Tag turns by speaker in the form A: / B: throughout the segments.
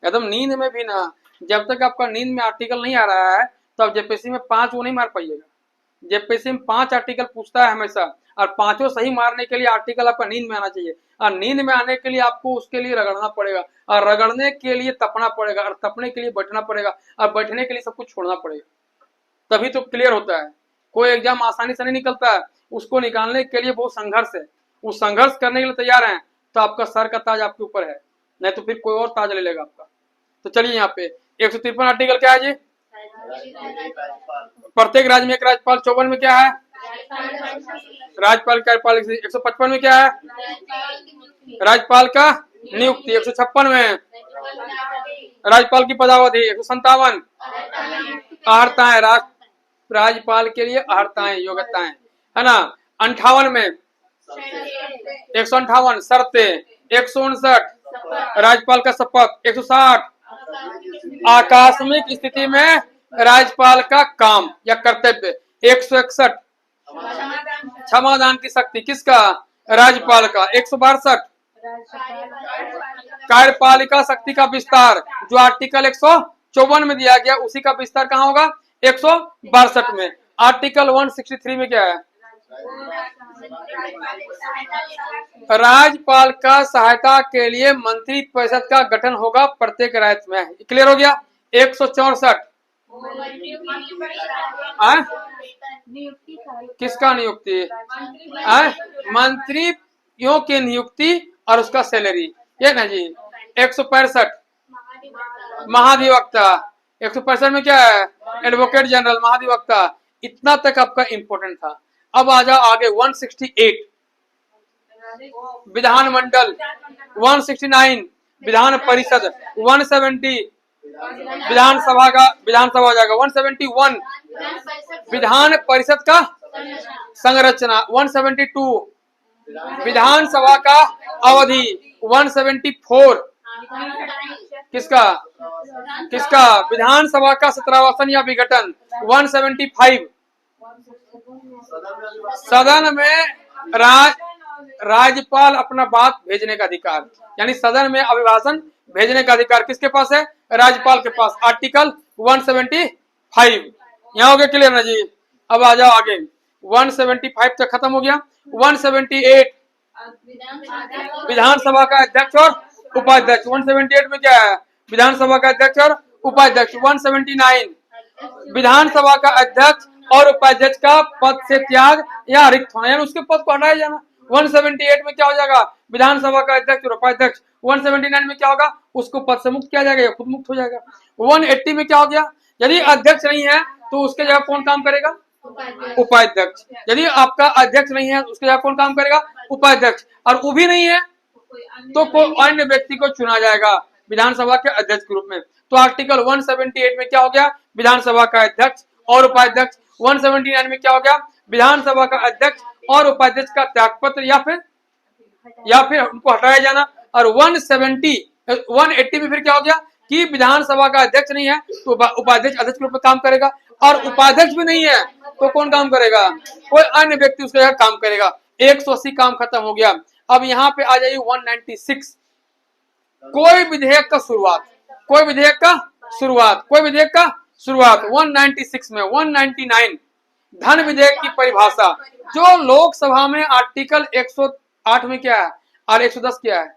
A: एकदम नींद में भी ना, जब तक आपका नींद में आर्टिकल नहीं आ रहा है तो आप जेपीएससी में 5 वो नहीं मार पाइएगा। जेपीएससी में 5 आर्टिकल पूछता है हमेशा, और 5 सही मारने के लिए आर्टिकल आपका नींद में आना चाहिए, और नींद में आने के लिए आपको उसके लिए रगड़ना पड़ेगा, और रगड़ने के लिए तपना पड़ेगा, और तपने के लिए बैठना पड़ेगा, और बैठने के लिए सब कुछ छोड़ना पड़ेगा, तभी तो क्लियर होता है। कोई एग्जाम आसानी से नहीं निकलता है, उसको निकालने के लिए बहुत संघर्ष है। उस संघर्ष करने के लिए तैयार हैं तो आपका सर का ताज आपके ऊपर है, नहीं तो फिर कोई और ताज ले लेगा आपका। तो चलिए यहाँ पे 153 आर्टिकल क्या है जी? प्रत्येक राज्य में एक राज्यपाल। 54 में क्या है? राज्यपाल कार्यपाल। 155 में क्या है? राज्यपाल का नियुक्ति। 156 में राज्यपाल की पदावधि। 157 अर्हताएं, राज्यपाल के लिए अर्हताएं, योग्यताएं, है ना। 58 में 158 शर्तें। 159 राज्यपाल का शपथ। 160 आकस्मिक स्थिति में राज्यपाल का काम या कर्तव्य। 161 क्षमादान की शक्ति किसका? राज्यपाल का। 162 कार्यपालिका शक्ति का विस्तार, जो आर्टिकल 154 में दिया गया उसी का विस्तार कहाँ होगा? 162 में। आर्टिकल 163 में क्या है? राज्यपाल का सहायता के लिए मंत्री परिषद का गठन होगा प्रत्येक राज्य में। क्लियर हो गया? 164 किसका नियुक्ति? मंत्रियों की नियुक्ति और उसका सैलरी, ये ना जी। 165 महाधिवक्ता। 165 में क्या है? एडवोकेट जनरल, महाधिवक्ता। इतना तक आपका इंपॉर्टेंट था। अब आ जाओ आगे। 168 विधानमंडल। 169 विधान परिषद। 170 विधानसभा का, विधानसभा हो जाएगा। 171 विधान परिषद का संरचना। 172 विधानसभा का अवधि। 174 किसका? किसका? विधानसभा का सत्रावसन या विघटन। 175 सदन में राज्यपाल अपना बात भेजने का अधिकार, यानी सदन में अभिभाषण भेजने का अधिकार किसके पास है? राज्यपाल के पास। आर्टिकल 175 यहाँ हो गया क्लियर ना जी। अब आ जाओ आगे। 175 तक खत्म हो गया। 178 विधानसभा का अध्यक्ष और उपाध्यक्ष। 178 में क्या है? विधानसभा का अध्यक्ष और उपाध्यक्ष। 179 विधानसभा का अध्यक्ष और उपाध्यक्ष का पद से त्याग या रिक्त होना, यानी उसके पद को हटाया जाना। 178 में क्या हो जाएगा? विधानसभा का अध्यक्ष और उपाध्यक्ष। 179 में क्या होगा? उसको पद से मुक्त किया जाएगा या खुद मुक्त हो जाएगा। 180 में क्या हो गया? यदि अध्यक्ष नहीं है तो उसके जगह कौन काम करेगा? उपाध्यक्ष। यदि आपका अध्यक्ष नहीं है उसके जगह कौन काम करेगा? उपाध्यक्ष। और वो भी नहीं है तो कोई अन्य व्यक्ति को चुना जाएगा विधानसभा के अध्यक्ष के रूप में। तो आर्टिकल 178 में क्या हो गया? विधानसभा का अध्यक्ष और उपाध्यक्ष। 179 में क्या हो गया? विधानसभा का अध्यक्ष और उपाध्यक्ष का त्यागपत्र या फिर उनको हटाया जाना। और 180 में फिर क्या हो गया कि विधानसभा का अध्यक्ष नहीं है तो उपाध्यक्ष अध्यक्ष के रूप में काम करेगा, और उपाध्यक्ष भी नहीं है तो कौन काम करेगा? कोई अन्य व्यक्ति उसके जगह काम करेगा। 180 काम खत्म हो गया। अब यहाँ पे आ जाइए 196 कोई विधेयक का शुरुआत। कोई विधेयक का शुरुआत। कोई विधेयक का शुरुआत 196 में। 199 धन विधेयक की परिभाषा, जो लोकसभा में आर्टिकल 108 में क्या है और 110 क्या है?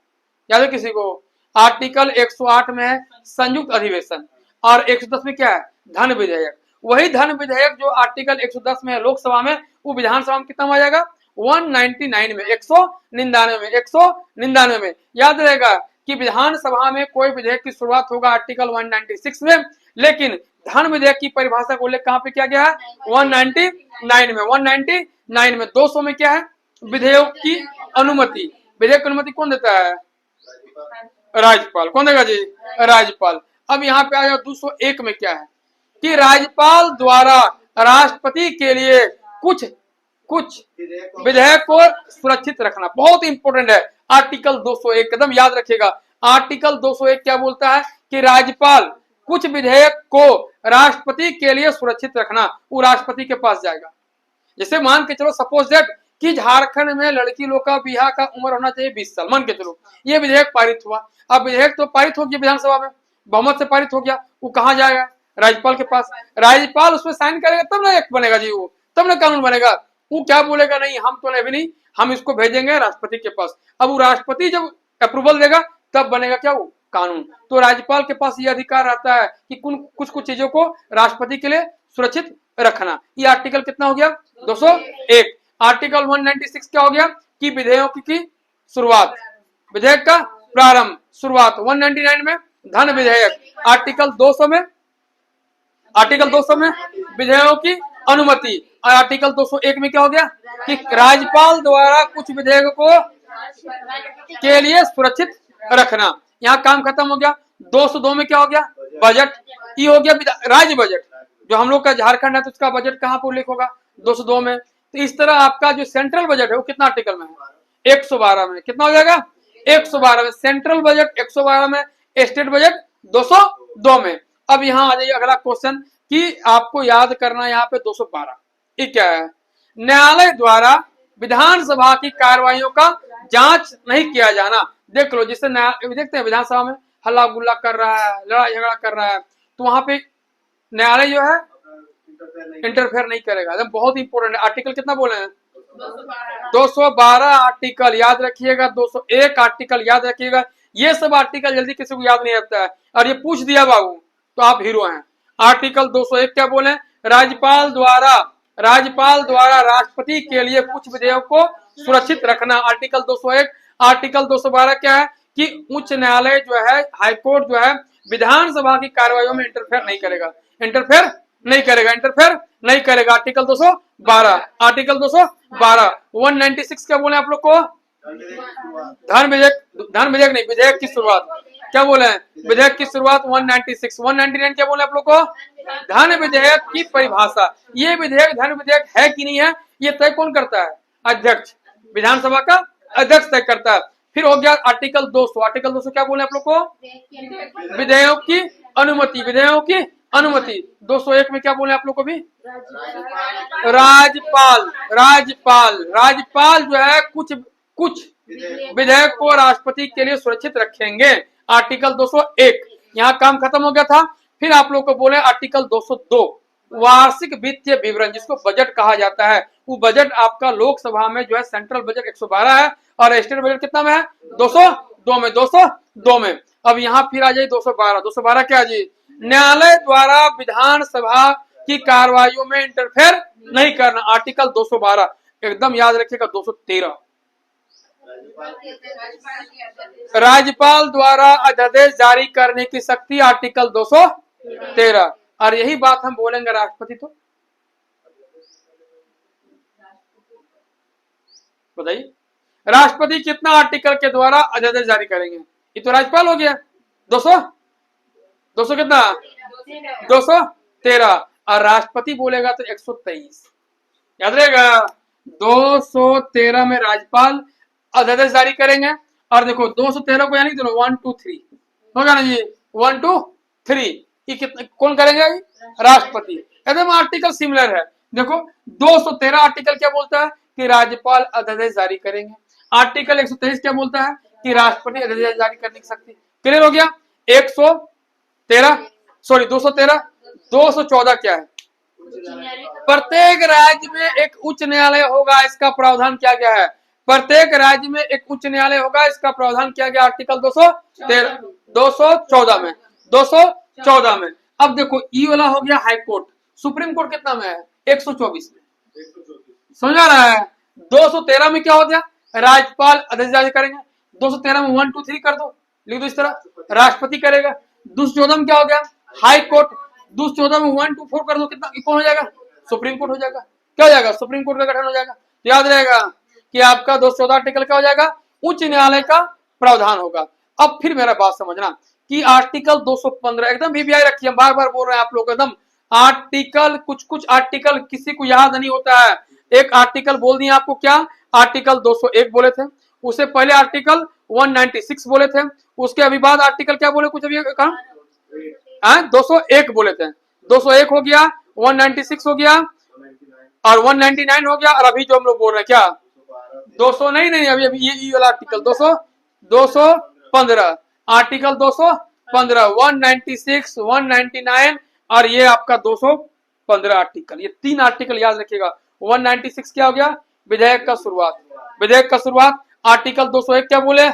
A: याद है किसी को? आर्टिकल 108 में है संयुक्त अधिवेशन और 110 में क्या है? धन विधेयक। वही धन विधेयक जो आर्टिकल 110 में है लोकसभा में, वो विधानसभा में कितना आ जाएगा? 199 में, 199 में, 199 में। याद रहेगा कि विधानसभा में कोई विधेयक की शुरुआत होगा आर्टिकल 196 में, लेकिन धन विधेयक की परिभाषा को उल्लेख कहां पे किया गया है? 199 में। 199 में 200 में क्या है? विधेयक की अनुमति। विधेयक की अनुमति कौन देता है? राज्यपाल। कौन देगा जी? राज्यपाल। अब यहाँ पे आया 201 में क्या है कि राज्यपाल द्वारा राष्ट्रपति के लिए कुछ विधेयक को सुरक्षित रखना। बहुत इंपॉर्टेंट है आर्टिकल 201, कदम याद रखिएगा। आर्टिकल 201 क्या बोलता है कि राज्यपाल कुछ विधेयक को राष्ट्रपति के लिए सुरक्षित रखना, वो राष्ट्रपति के पास जाएगा। जैसे मान के चलो सपोज दैट कि झारखंड में लड़की लोग का बियाह का उम्र होना चाहिए 20 साल, मान के चलो ये विधेयक पारित हुआ। अब विधेयक तो पारित हो गया विधानसभा में, बहुमत से पारित हो गया, वो कहाँ जाएगा? राज्यपाल के पास। राज्यपाल उसमें साइन करेगा तब ना एक्ट बनेगा जी, वो तब ना कानून बनेगा। वो क्या बोलेगा, नहीं हम तो अभी नहीं, हम इसको भेजेंगे राष्ट्रपति के पास। अब वो राष्ट्रपति जब अप्रूवल देगा तब बनेगा क्या? वो कानून। तो राज्यपाल के पास ये अधिकार रहता है कि कुछ कुछ चीजों को राष्ट्रपति के लिए सुरक्षित रखना। ये आर्टिकल कितना हो गया? 201। आर्टिकल 196 क्या हो गया? कि विधेयकों की शुरुआत, विधेयक का प्रारंभ, शुरुआत। 199 में धन विधेयक। आर्टिकल 200 में विधेयकों की अनुमति। और आर्टिकल 201 में क्या हो गया? कि राज्यपाल द्वारा कुछ विधेयकों को के लिए सुरक्षित रखना। यहाँ काम खत्म हो गया। 202 में क्या हो गया? बजट। ये हो गया राज्य बजट। जो हम लोग का झारखंड है तो उसका बजट कहाँ पर उल्लेख होगा? 202 में। तो इस तरह आपका जो सेंट्रल बजट है वो कितना आर्टिकल में है? 112 में। कितना हो जाएगा? 112 में। सेंट्रल बजट 112 में, स्टेट बजट 202 में। अब यहाँ आ जाइए अगला क्वेश्चन कि आपको याद करना है यहाँ पे 212 ये क्या है? न्यायालय द्वारा विधानसभा की कार्रवाइयों का जांच नहीं किया जाना। देख लो, जिससे देखते हैं विधानसभा में हल्ला गुल्ला कर रहा है, लड़ाई झगड़ा कर रहा है, तो वहां पे न्यायालय जो है इंटरफेयर नहीं करेगा। बहुत इंपॉर्टेंट है। आर्टिकल कितना बोले हैं? 212 आर्टिकल याद रखिएगा। 201 आर्टिकल याद रखिएगा। ये सब आर्टिकल जल्दी किसी को याद नहीं रहता है, और ये पूछ दिया बाबू तो आप हीरो हैं। आर्टिकल 201 क्या बोले? राज्यपाल द्वारा राष्ट्रपति के लिए कुछ विधेयकों को सुरक्षित रखना। आर्टिकल 201। आर्टिकल 212 क्या है? कि उच्च न्यायालय जो है, हाईकोर्ट जो है, विधानसभा की कार्रवाइयों में इंटरफेयर नहीं करेगा। इंटरफेयर नहीं करेगा। आर्टिकल 212। आर्टिकल 212। 196 क्या बोले आप लोग को? धन विधेयक नहीं, विधेयक की शुरुआत। क्या बोले? विधेयक की शुरुआत। 196। 199 क्या बोले आप लोग को? धन विधेयक की परिभाषा। ये विधेयक धन विधेयक है कि नहीं है, ये तय कौन करता है? अध्यक्ष। विधानसभा का अध्यक्ष तय करता है। फिर हो गया आर्टिकल 200। आर्टिकल 200 क्या बोले आप लोग को? विधेयकों की अनुमति। 201 में क्या बोले आप लोग को भी? राज्यपाल जो है कुछ विधेयक को राष्ट्रपति के लिए सुरक्षित रखेंगे। आर्टिकल 201। यहाँ काम खत्म हो गया था। फिर आप लोग को बोले आर्टिकल 202 वार्षिक वित्तीय विवरण, जिसको बजट कहा जाता है। वो बजट आपका लोकसभा में जो है सेंट्रल बजट 112 है, और स्टेट बजट कितना में है? 202 में। अब यहाँ फिर आ जाए 212 क्या जी? न्यायालय द्वारा विधानसभा की कार्रवाइयों में इंटरफेयर नहीं करना। आर्टिकल 212 एकदम याद रखिएगा। 213 राज्यपाल द्वारा अध्यादेश जारी करने की शक्ति। आर्टिकल 213। और यही बात हम बोलेंगे राष्ट्रपति तो बताइए, राष्ट्रपति कितना आर्टिकल के द्वारा अध्यादेश जारी करेंगे? ये तो राज्यपाल हो गया। 200 कितना? 213। और राष्ट्रपति बोलेगा तो 123। याद रहेगा। 213 में राज्यपाल अध्यादेश जारी करेंगे। और देखो 213 को यानी दोनों 1 2 3 होगा ना जी? 1 2 3 ये कितना कौन करेंगे? राष्ट्रपति। एकदम आर्टिकल सिमिलर है। देखो 213 आर्टिकल क्या बोलता है? कि राज्यपाल अध्यादेश जारी करेंगे। आर्टिकल 123 क्या बोलता है? कि राष्ट्रपति अध्यादेश जारी करने की शक्ति। क्लियर हो गया? 214 क्या है? प्रत्येक राज्य में एक उच्च न्यायालय होगा। इसका प्रावधान क्या क्या है? प्रत्येक राज्य में एक उच्च न्यायालय होगा। इसका प्रावधान किया गया आर्टिकल 214 में। 214 में। अब देखो ई वाला हो गया हाई कोर्ट। सुप्रीम कोर्ट कितना में है? 124 में। समझ आ रहा है? 213 में क्या हो गया? राज्यपाल आदेश जारी करेंगे। 213 में 1 2 3 कर दो, लिख दो इस तरह, राष्ट्रपति करेगा। 214 में क्या हो गया? High court. 214 में 1 2 4 कर दो, कितना कौन हो जाएगा? सुप्रीम कोर्ट हो जाएगा। क्या हो जाएगा? सुप्रीम कोर्ट का गठन हो जाएगा। तो याद रहेगा कि आपका 214 आर्टिकल क्या हो जाएगा? उच्च न्यायालय का प्रावधान होगा। अब फिर मेरा बात समझना कि आर्टिकल 215 एकदम वीवीआई रखिए, बार बार बोल रहे हैं आप लोग एकदम। आर्टिकल कुछ आर्टिकल किसी को याद नहीं होता है। एक आर्टिकल बोल दिए आपको, क्या? आर्टिकल 201 बोले थे। उससे पहले आर्टिकल 196 बोले थे। उसके अभी बाद आर्टिकल क्या बोले? कुछ अभी कहा 201 बोले थे। 201 हो गया, 196 हो गया और 199 हो गया। और अभी जो हम लोग बोल रहे हैं क्या? 200 नहीं, अभी ये वाला आर्टिकल 215 आर्टिकल 215 215, 196, 199 और ये आपका 215 आर्टिकल। ये 3 आर्टिकल याद रखिएगा। 196 क्या हो गया? विधेयक का शुरुआत। विधेयक का शुरुआत। आर्टिकल 201 क्या बोले?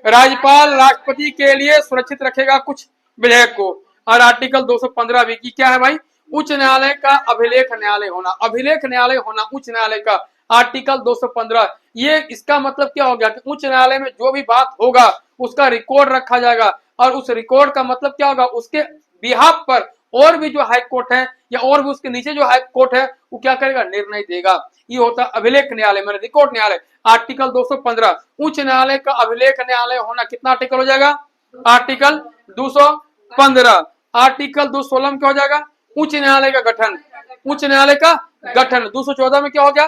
A: राज्यपाल राष्ट्रपति के लिए सुरक्षित रखेगा कुछ विधेयक को। और आर्टिकल 215 भी की क्या है भाई? उच्च न्यायालय का अभिलेख न्यायालय होना। अभिलेख न्यायालय होना उच्च न्यायालय का। आर्टिकल 215 ये इसका मतलब क्या हो गया कि उच्च न्यायालय में जो भी बात होगा उसका रिकॉर्ड रखा जाएगा। और उस रिकॉर्ड का मतलब क्या होगा? उसके बिहाफ पर और भी जो हाई कोर्ट है या और भी उसके नीचे जो हाई कोर्ट है वो क्या करेगा? निर्णय देगा। ये होता है अभिलेख न्यायालय, मैंने रिकॉर्ड न्यायालय। आर्टिकल 215 उच्च न्यायालय का अभिलेख न्यायालय होना कितना आर्टिकल हो जाएगा? आर्टिकल 215। आर्टिकल 216 में क्या हो जाएगा? उच्च न्यायालय का गठन। उच्च न्यायालय का गठन। 214 में क्या हो गया?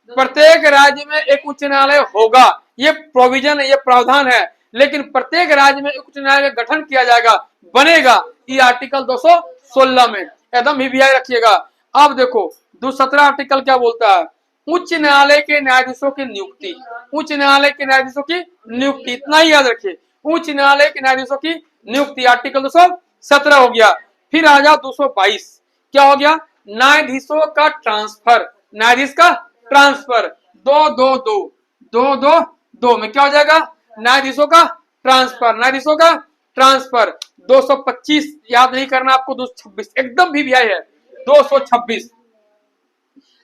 A: प्रत्येक राज्य में एक उच्च न्यायालय होगा। ये प्रोविजन है, ये प्रावधान है, लेकिन प्रत्येक राज्य में उच्च न्यायालय का गठन किया जाएगा, बनेगा। ये आर्टिकल 216 में एकदम वीवीआई रखिएगा। अब देखो 217 आर्टिकल क्या बोलता है? उच्च न्यायालय के न्यायाधीशों की नियुक्ति। उच्च न्यायालय के न्यायाधीशों की नियुक्ति, इतना ही याद रखिए। उच्च न्यायालय के न्यायाधीशों की नियुक्ति आर्टिकल 217 हो गया। फिर आ जाओ 222 क्या हो गया? न्यायाधीशों का ट्रांसफर। न्यायाधीश का ट्रांसफर। 222 में क्या हो जाएगा? न्यायाधीशों का ट्रांसफर। न्यायाधीशों का ट्रांसफर। 225 याद नहीं करना आपको, 226 एकदम भी है। 226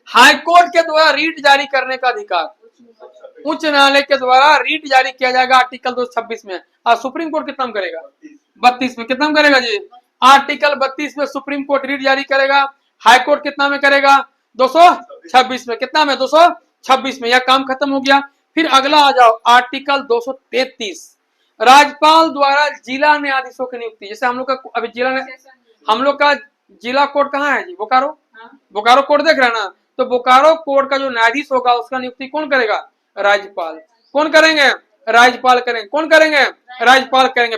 A: हाईकोर्ट के द्वारा रीट जारी करने का अधिकार। उच्च न्यायालय के द्वारा रीट जारी किया जाएगा आर्टिकल 226 में। और सुप्रीम कोर्ट कितना में करेगा? 32 में। कितना में करेगा जी? आर्टिकल 32 में सुप्रीम कोर्ट रीट जारी करेगा। हाईकोर्ट कितना में करेगा? 226 में। कितना में? 226 में। यह काम खत्म हो गया। फिर अगला आ जाओ आर्टिकल 233 राज्यपाल द्वारा जिला न्यायाधीशों की नियुक्ति। जैसे हम लोग का अभी हम लोग का जिला कोर्ट कहाँ है जी? बोकारो। बोकारो कोर्ट देख रहे हैं ना? तो बोकारो कोर्ट का जो न्यायाधीश होगा उसका नियुक्ति कौन करेगा? राज्यपाल। कौन करेंगे? राज्यपाल करेंगे। कौन करेंगे? राज्यपाल करेंगे।